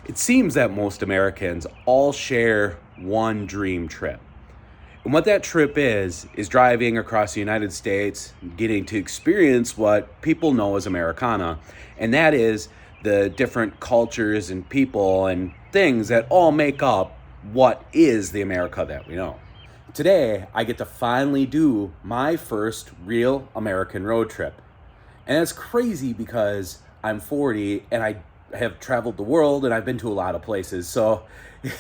It seems that most Americans all share one dream trip. And what that trip is driving across the United States, getting to experience what people know as Americana. And that is the different cultures and people and things that all make up what is the America that we know. Today, I get to finally do my first real American road trip. And that's crazy because I'm 40 and I have traveled the world and I've been to a lot of places. So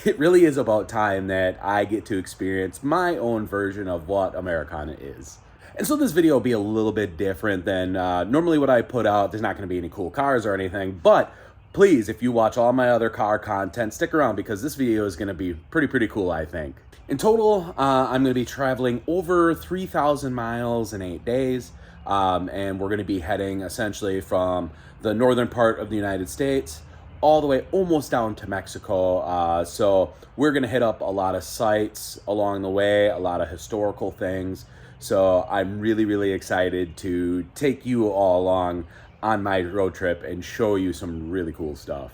it really is about time that I get to experience my own version of what Americana is. And so this video will be a little bit different than normally what I put out. There's not going to be any cool cars or anything, but please, if you watch all my other car content, stick around because this video is going to be pretty cool, I think. In total, I'm going to be traveling over 3,000 miles in 8 days. And we're going to be heading essentially from the northern part of the United States all the way almost down to Mexico. So we're going to hit up a lot of sites along the way, a lot of historical things. So I'm really excited to take you all along on my road trip and show you some really cool stuff.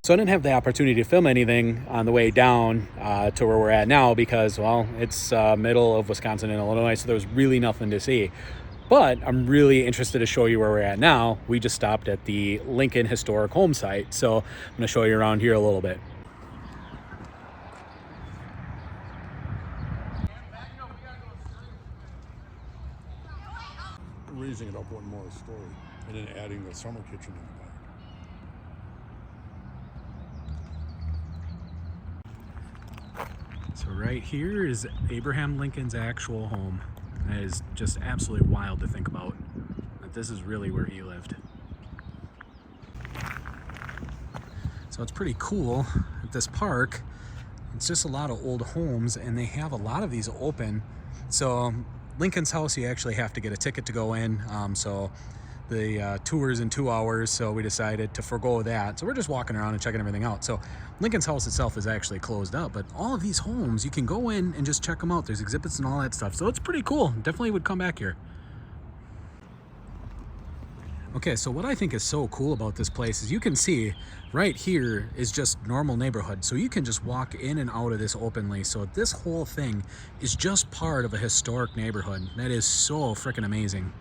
So I didn't have the opportunity to film anything on the way down to where we're at now because, well, it's middle of Wisconsin and Illinois, so there's really nothing to see. But I'm really interested to show you where we're at now. We just stopped at the Lincoln Historic Home Site, so I'm going to show you around here a little bit. Raising it up one more story and then adding the summer kitchen in the back. So right here is Abraham Lincoln's actual home. That is just absolutely wild to think about, that this is really where he lived. So it's pretty cool at this park. It's just a lot of old homes and they have a lot of these open. So Lincoln's house, you actually have to get a ticket to go in. So the tour is in 2 hours, so we decided to forego that. So we're just walking around and checking everything out. So Lincoln's house itself is actually closed up, but all of these homes, you can go in and just check them out. There's exhibits and all that stuff. So it's pretty cool. Definitely would come back here. Okay, so what I think is so cool about this place is you can see right here is just normal neighborhood. So you can just walk in and out of this openly. So this whole thing is just part of a historic neighborhood. That is so freaking amazing.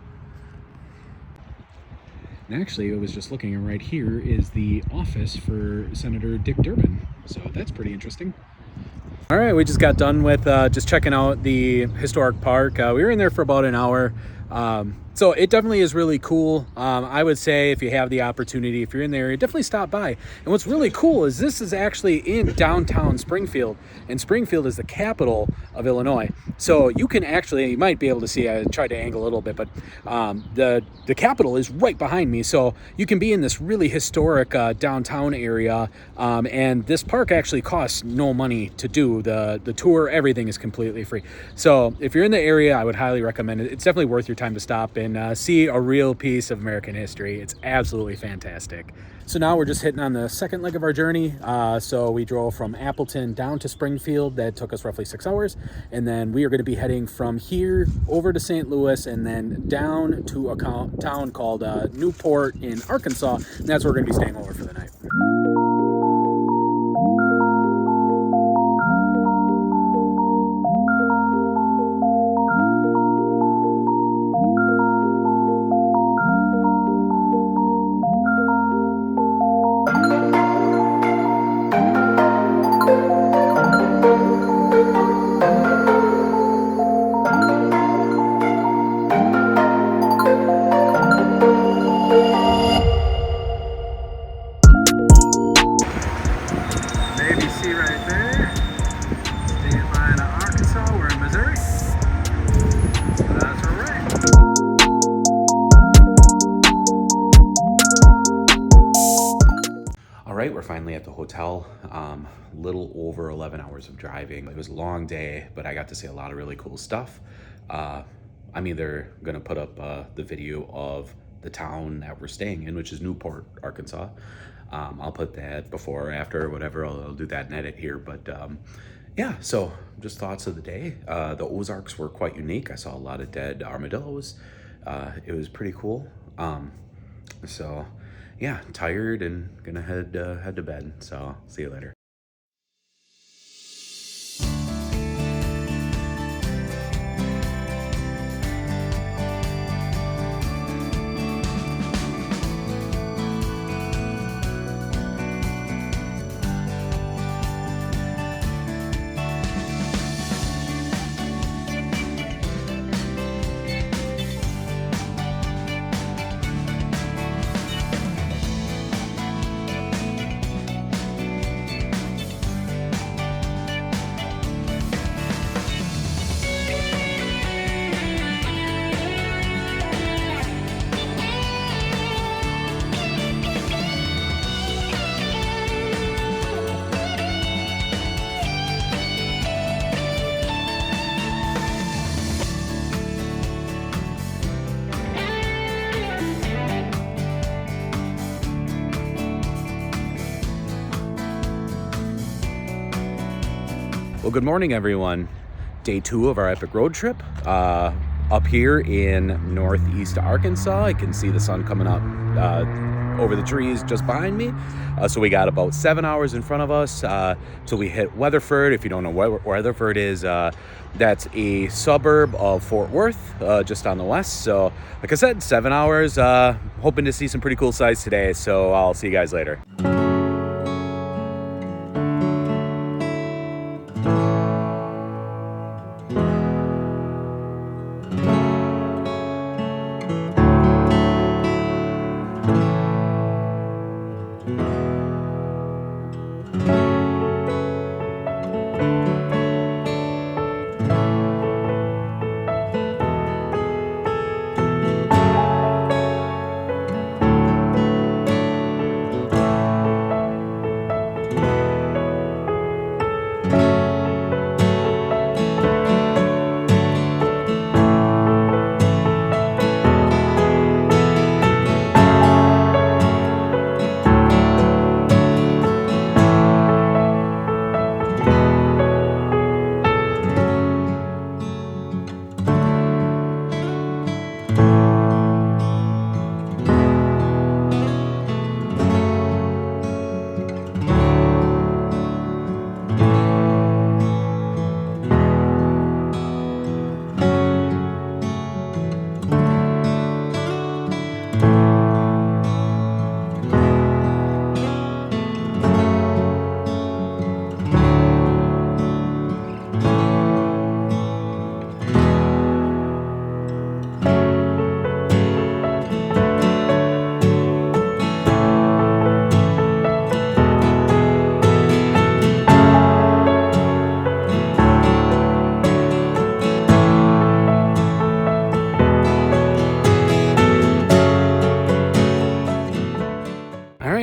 And actually, I was just looking, and right here is the office for Senator Dick Durbin. So that's pretty interesting. All right, we just got done with just checking out the historic park. We were in there for about an hour. So it definitely is really cool. I would say if you have the opportunity, if you're in the area, definitely stop by. And what's really cool is this is actually in downtown Springfield, and Springfield is the capital of Illinois. So you can actually, you might be able to see, I tried to angle a little bit, but the capital is right behind me. So you can be in this really historic downtown area, and this park actually costs no money to do. The tour, everything is completely free. So if you're in the area, I would highly recommend it. It's definitely worth your time to stop and see a real piece of American history. It's absolutely fantastic. So now we're just hitting on the second leg of our journey. So we drove from Appleton down to Springfield. That took us roughly 6 hours. And then we are going to be heading from here over to St. Louis and then down to a town called Newport in Arkansas. And that's where we're going to be staying over for the night. We're finally at the hotel. Little over 11 hours of driving. It was a long day, but I got to see a lot of really cool stuff. I'm either gonna put up the video of the town that we're staying in, which is Newport, Arkansas. I'll put that before or after or whatever. I'll do that and edit here, but yeah, so just thoughts of the day. The Ozarks were quite unique. I saw a lot of dead armadillos. It was pretty cool. So yeah, tired and gonna head to bed. So see you later. Well, good morning, everyone. Day 2 of our epic road trip. Up here in northeast Arkansas, I can see the sun coming up over the trees just behind me. So we got about 7 hours in front of us till we hit Weatherford. If you don't know what Weatherford is, that's a suburb of Fort Worth, just on the west. So like I said, 7 hours, hoping to see some pretty cool sights today. So I'll see you guys later.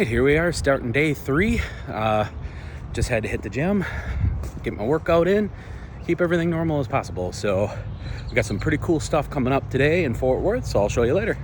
Here we are starting day 3. Just had to hit the gym, get my workout in, keep everything normal as possible. So we got some pretty cool stuff coming up today in Fort Worth, so I'll show you later.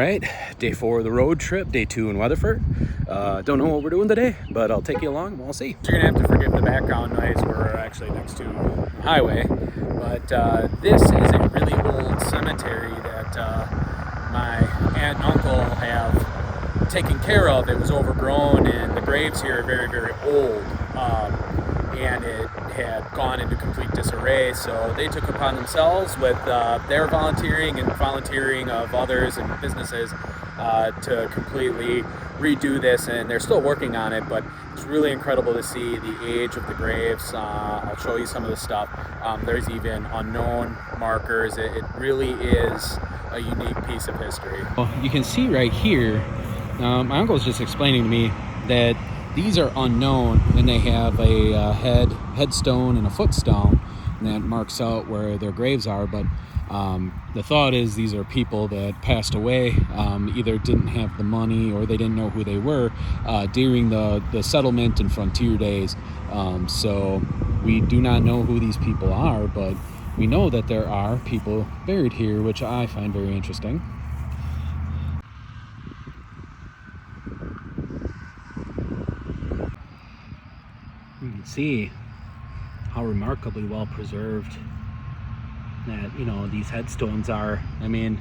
right, day 4 of the road trip, day 2 in Weatherford. Don't know what we're doing today, but I'll take you along and we'll see. You're gonna have to forgive the background noise. We're actually next to a highway, but this is a really old cemetery that my aunt and uncle have taken care of. It was overgrown and the graves here are very, very old. And it had gone into complete disarray, so they took upon themselves with their volunteering and volunteering of others and businesses to completely redo this, and they're still working on it, but it's really incredible to see the age of the graves. I'll show you some of the stuff. There's even unknown markers. It really is a unique piece of history. Well, you can see right here, my uncle was just explaining to me that these are unknown, and they have a headstone and a footstone that marks out where their graves are. But the thought is these are people that passed away, either didn't have the money or they didn't know who they were during the settlement and frontier days. So we do not know who these people are, but we know that there are people buried here, which I find very interesting. You can see how remarkably well preserved that, these headstones are. I mean,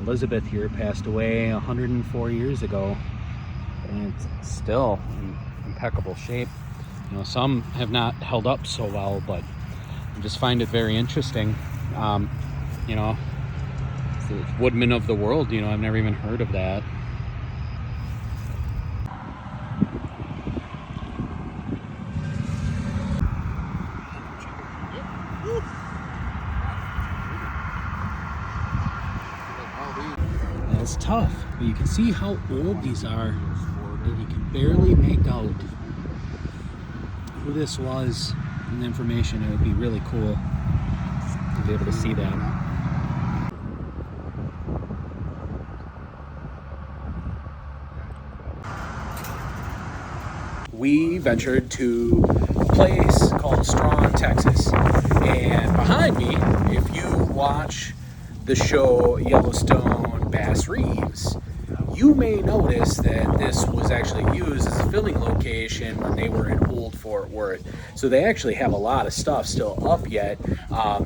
Elizabeth here passed away 104 years ago, and it's still in impeccable shape. Some have not held up so well, but I just find it very interesting. It's the woodman of the world, I've never even heard of that. It's tough, but you can see how old these are, and you can barely make out who this was and the information. It would be really cool to be able to see that. We ventured to a place called Strong, Texas, and behind me, if you watch the show Yellowstone Bass Reeves, you may notice that this was actually used as a filming location when they were in Old Fort Worth. So they actually have a lot of stuff still up yet.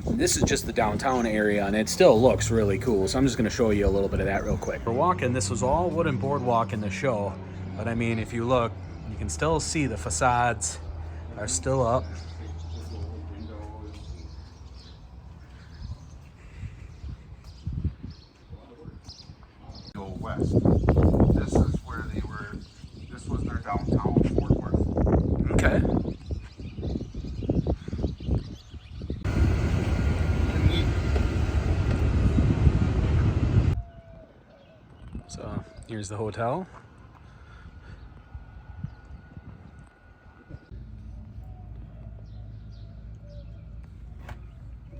This is just the downtown area, and it still looks really cool. So I'm just going to show you a little bit of that real quick. We're walking. This was all wooden boardwalk in the show, but I mean, if you look, you can still see the facades are still up. West. This is where they were. This was their downtown Fort Worth. Okay. So here's the hotel.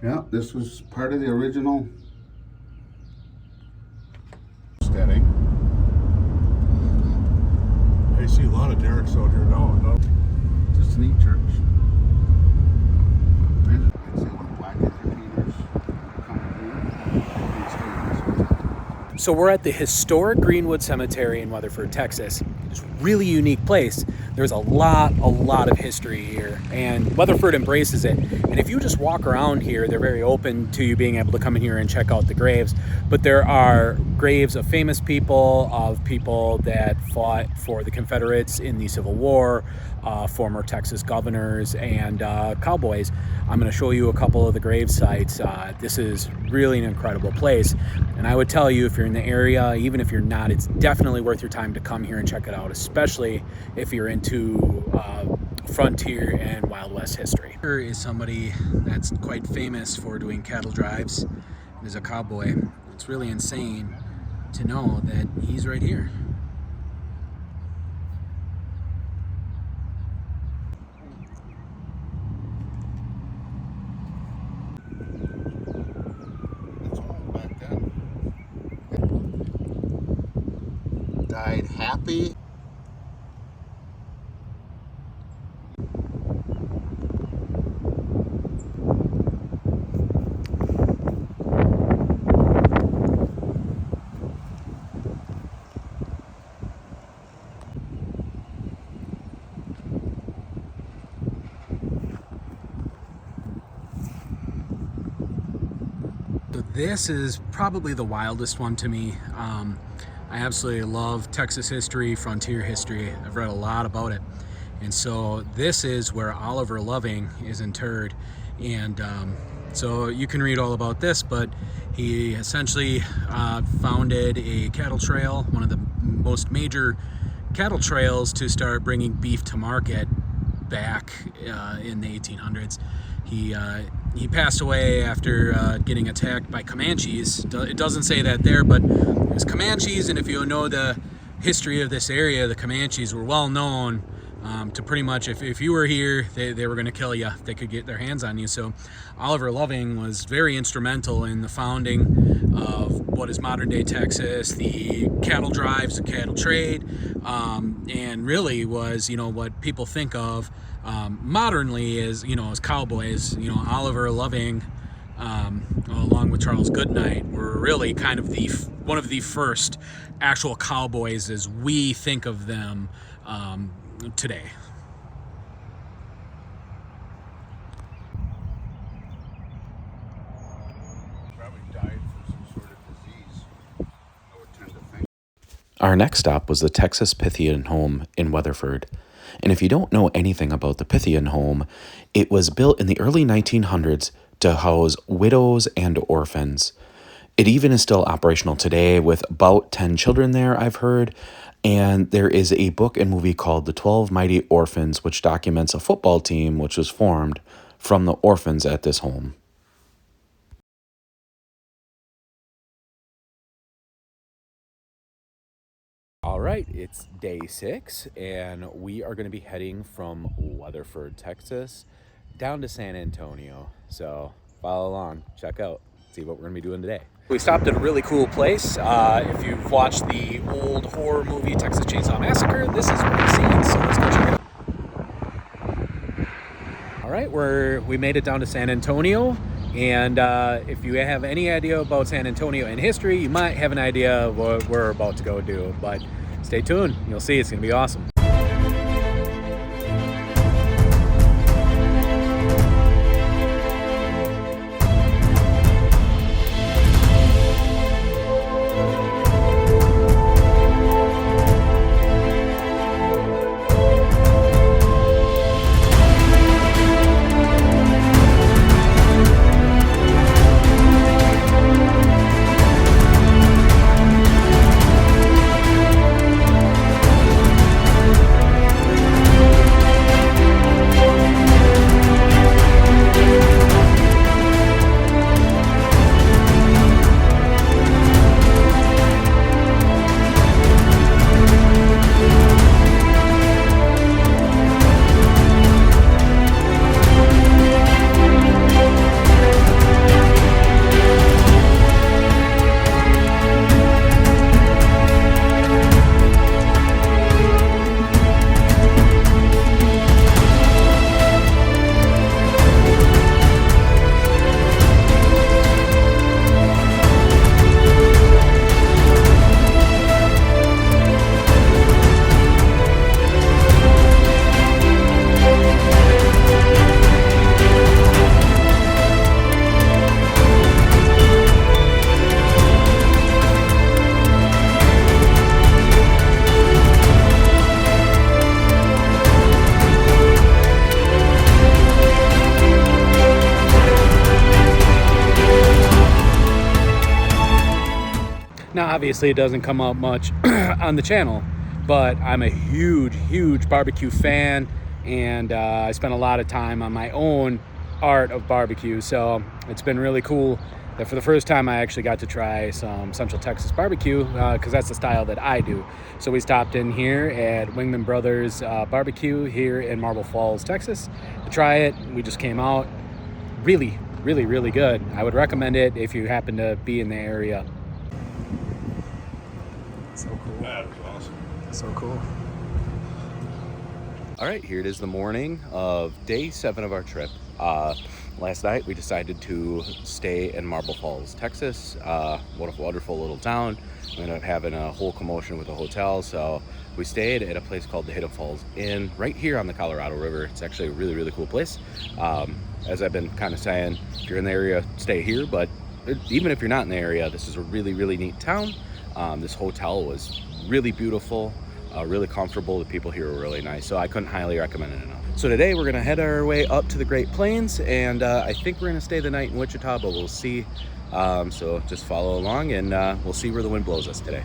Yeah, this was part of the original. Steady. I see a lot of derricks out here now. Just a neat church. I see one black entertainers coming through. So we're at the historic Greenwood Cemetery in Weatherford, Texas. It's a really unique place. There's a lot of history here, and Weatherford embraces it. And if you just walk around here, they're very open to you being able to come in here and check out the graves. But there are graves of famous people, of people that fought for the Confederates in the Civil War, former Texas governors, and cowboys. I'm going to show you a couple of the grave sites. This is really an incredible place, and I would tell you, if you're in the area, even if you're not, it's definitely worth your time to come here and check it out, especially if you're into frontier and Wild West history. Here is somebody that's quite famous for doing cattle drives and is a cowboy. It's really insane to know that he's right here. That's all back then. Died happy. this is probably the wildest one to me. I absolutely love Texas history, frontier history. I've read a lot about it. And so this is where Oliver Loving is interred. And so you can read all about this, but he essentially founded a cattle trail, one of the most major cattle trails to start bringing beef to market back in the 1800s. He passed away after getting attacked by Comanches. It doesn't say that there, but it was Comanches, and if you know the history of this area, the Comanches were well known to pretty much, if you were here, they were going to kill you if they could get their hands on you. So Oliver Loving was very instrumental in the founding of what is modern day Texas, the cattle drives, the cattle trade, and really was, what people think of modernly as, as cowboys. Oliver Loving, along with Charles Goodnight, were really kind of one of the first actual cowboys as we think of them today. Probably died from some sort of disease, I would tend to think. Our next stop was the Texas Pythian Home in Weatherford. And if you don't know anything about the Pythian Home, it was built in the early 1900s to house widows and orphans. It even is still operational today with about 10 children there, I've heard. And there is a book and movie called The 12 Mighty Orphans, which documents a football team which was formed from the orphans at this home. All right, it's day 6, and we are going to be heading from Weatherford, Texas, down to San Antonio. So follow along, check out, see what we're going to be doing today. We stopped at a really cool place. If you've watched the old horror movie Texas Chainsaw Massacre, this is what you've seen, so let's go check it out. All right, we made it down to San Antonio. And if you have any idea about San Antonio and history, you might have an idea of what we're about to go do. But stay tuned. You'll see it's going to be awesome. Now, obviously, it doesn't come out much on the channel, but I'm a huge barbecue fan, and I spent a lot of time on my own art of barbecue. So it's been really cool that for the first time I actually got to try some Central Texas barbecue, because that's the style that I do. So we stopped in here at Wingman Brothers Barbecue here in Marble Falls, Texas to try it. We just came out. Really good. I would recommend it if you happen to be in the area. So cool. That was awesome. So cool. All right, here it is, the morning of day 7 of our trip. Last night we decided to stay in Marble Falls, Texas. What a wonderful little town. We ended up having a whole commotion with the hotel, so we stayed at a place called the Hidden Falls Inn right here on the Colorado River. It's actually a really cool place. As I've been kind of saying, if you're in the area, stay here, but even if you're not in the area, this is a really, really neat town. This hotel was really beautiful, really comfortable. The people here were really nice, so I couldn't highly recommend it enough. So today we're gonna head our way up to the Great Plains, and I think we're gonna stay the night in Wichita, but we'll see. So just follow along, and we'll see where the wind blows us today.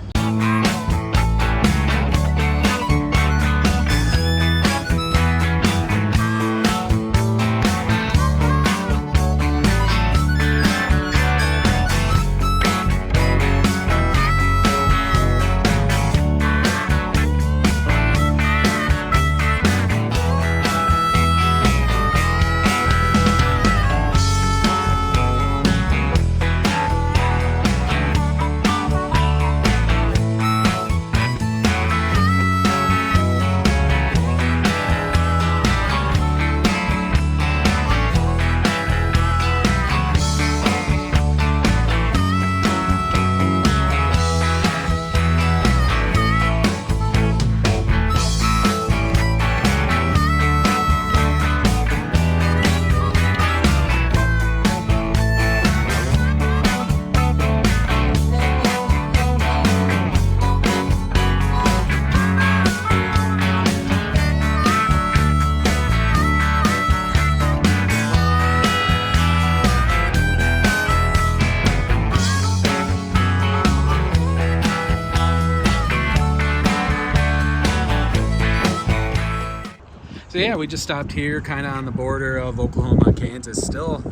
So yeah, we just stopped here, kind of on the border of Oklahoma and Kansas. Still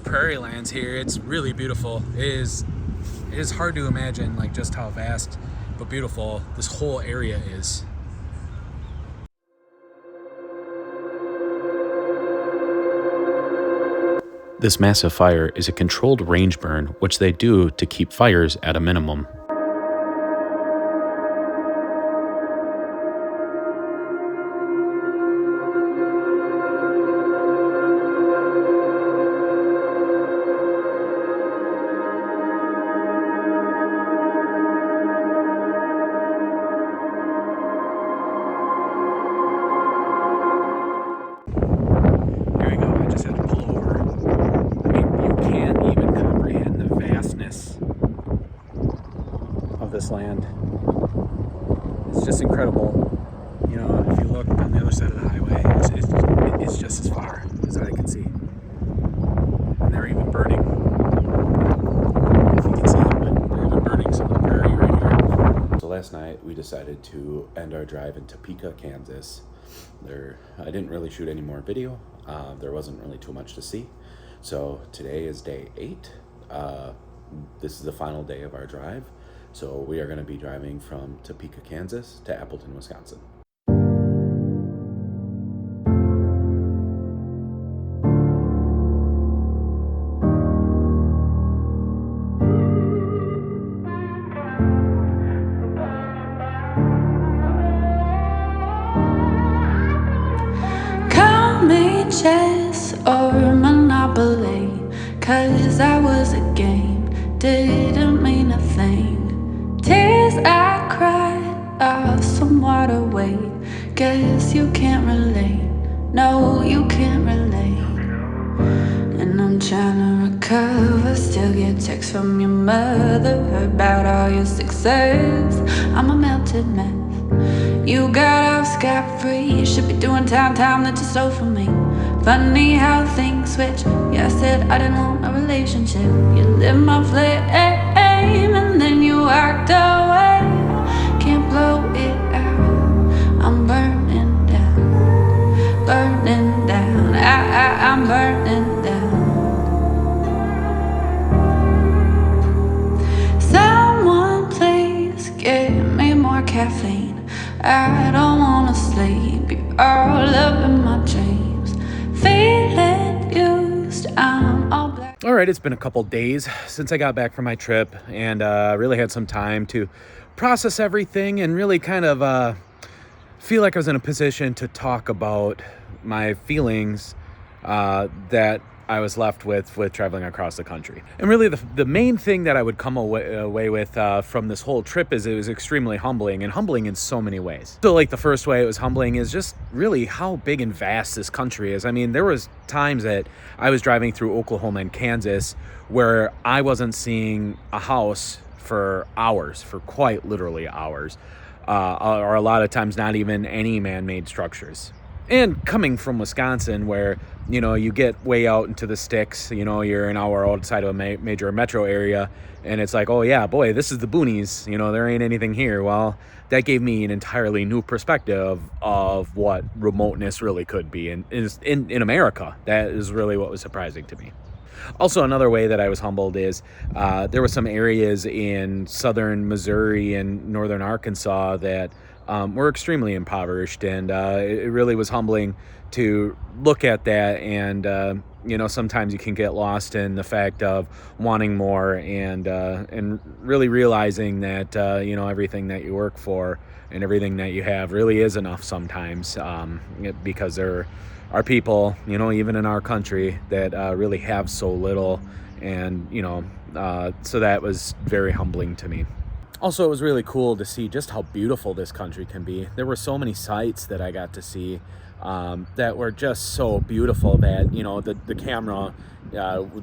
prairie lands here. It's really beautiful. It is hard to imagine like just how vast but beautiful this whole area is. This massive fire is a controlled range burn, which they do to keep fires at a minimum. This land. It's just incredible. You know, if you look on the other side of the highway, it's just as far as I can see. And they're even burning. If you can see it, but they're even burning some of the prairie right here. So last night we decided to end our drive in Topeka, Kansas. I didn't really shoot any more video. There wasn't really too much to see. So today is day 8. This is the final day of our drive. So we are going to be driving from Topeka, Kansas to Appleton, Wisconsin. Call me chess or Monopoly, 'cause I was a game, didn't mean a thing. Tears I cried are somewhat away. Guess you can't relate. No, you can't relate. And I'm trying to recover. Still get texts from your mother about all your success. I'm a melted mess. You got off scot-free. You should be doing time that you stole from me. Funny how things switch. Yeah, I said I didn't want a relationship. You lit my flame and then you walked away. Can't blow it out. I'm burning down, burning down. I'm burning down. Someone please give me more caffeine. I don't wanna sleep. You're all up in my dreams. Feeling used. I'm all black. All right, it's been a couple days since I got back from my trip, and really had some time to process everything and really kind of feel like I was in a position to talk about my feelings that I was left with traveling across the country. And really the main thing that I would come away with from this whole trip is it was extremely humbling, and humbling in so many ways. So like the first way it was humbling is just really how big and vast this country is. I mean, there was times that I was driving through Oklahoma and Kansas where I wasn't seeing a house for hours, for quite literally hours, or a lot of times not even any man-made structures. And coming from Wisconsin, where, you know, you get way out into the sticks, you know, you're an hour outside of a major metro area, and it's like, oh yeah, boy, this is the boonies, you know, there ain't anything here. Well, that gave me an entirely new perspective of what remoteness really could be. And in America, that is really what was surprising to me. Also, another way that I was humbled is there were some areas in southern Missouri and northern Arkansas that were extremely impoverished, and it really was humbling to look at that. And you know, sometimes you can get lost in the fact of wanting more, and really realizing that you know, everything that you work for and everything that you have really is enough sometimes, because there are people, you know, even in our country that really have so little. And you know, so that was very humbling to me. Also, it was really cool to see just how beautiful this country can be. There were so many sights that I got to see that were just so beautiful that, you know, the camera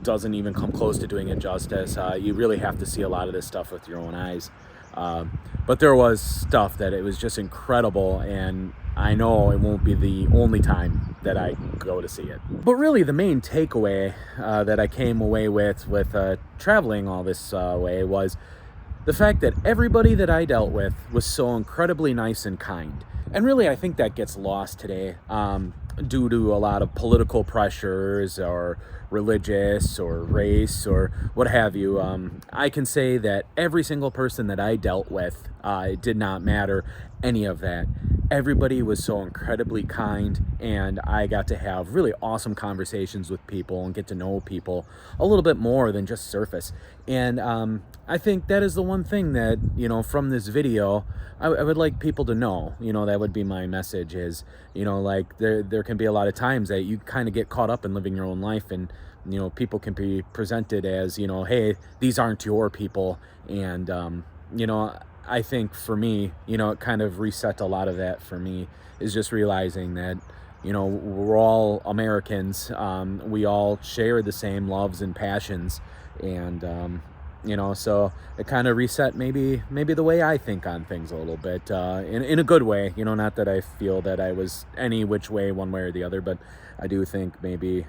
doesn't even come close to doing it justice. You really have to see a lot of this stuff with your own eyes. But there was stuff that it was just incredible, and I know it won't be the only time that I go to see it. But really the main takeaway that I came away with traveling all this way was the fact that everybody that I dealt with was so incredibly nice and kind. And really, I think that gets lost today due to a lot of political pressures or religious or race or what have you. I can say that every single person that I dealt with, it did not matter any of that. Everybody was so incredibly kind, and I got to have really awesome conversations with people and get to know people a little bit more than just surface. And I think that is the one thing that, you know, from this video, I would like people to know. You know, that would be my message is, you know, like there can be a lot of times that you kind of get caught up in living your own life, and, you know, people can be presented as, you know, hey, these aren't your people. And, you know, I think for me, you know, it kind of reset a lot of that for me, is just realizing that, you know, we're all Americans. We all share the same loves and passions. And, you know, so it kind of reset maybe the way I think on things a little bit, in a good way. You know, not that I feel that I was any which way, one way or the other, but I do think maybe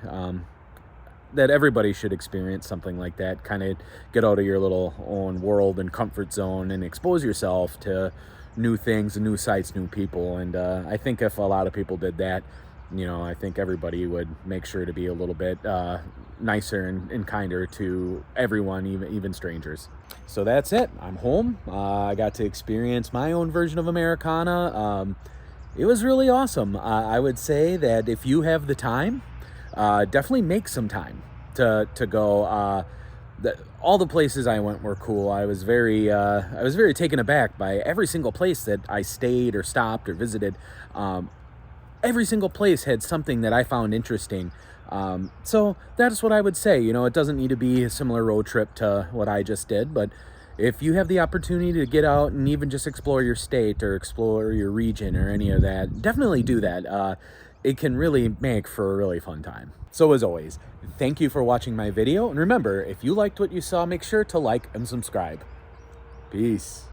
that everybody should experience something like that. Kind of get out of your little own world and comfort zone and expose yourself to new things and new sights, new people. And I think if a lot of people did that, you know, I think everybody would make sure to be a little bit nicer and kinder to everyone, even strangers. So that's it. I'm home. I got to experience my own version of Americana. It was really awesome. I would say that if you have the time, definitely make some time to go. All the places I went were cool. I was very taken aback by every single place that I stayed or stopped or visited. Every single place had something that I found interesting. So that's what I would say. You know, it doesn't need to be a similar road trip to what I just did, but if you have the opportunity to get out and even just explore your state or explore your region or any of that, definitely do that. It can really make for a really fun time. So as always, thank you for watching my video. And remember, if you liked what you saw, make sure to like and subscribe. Peace.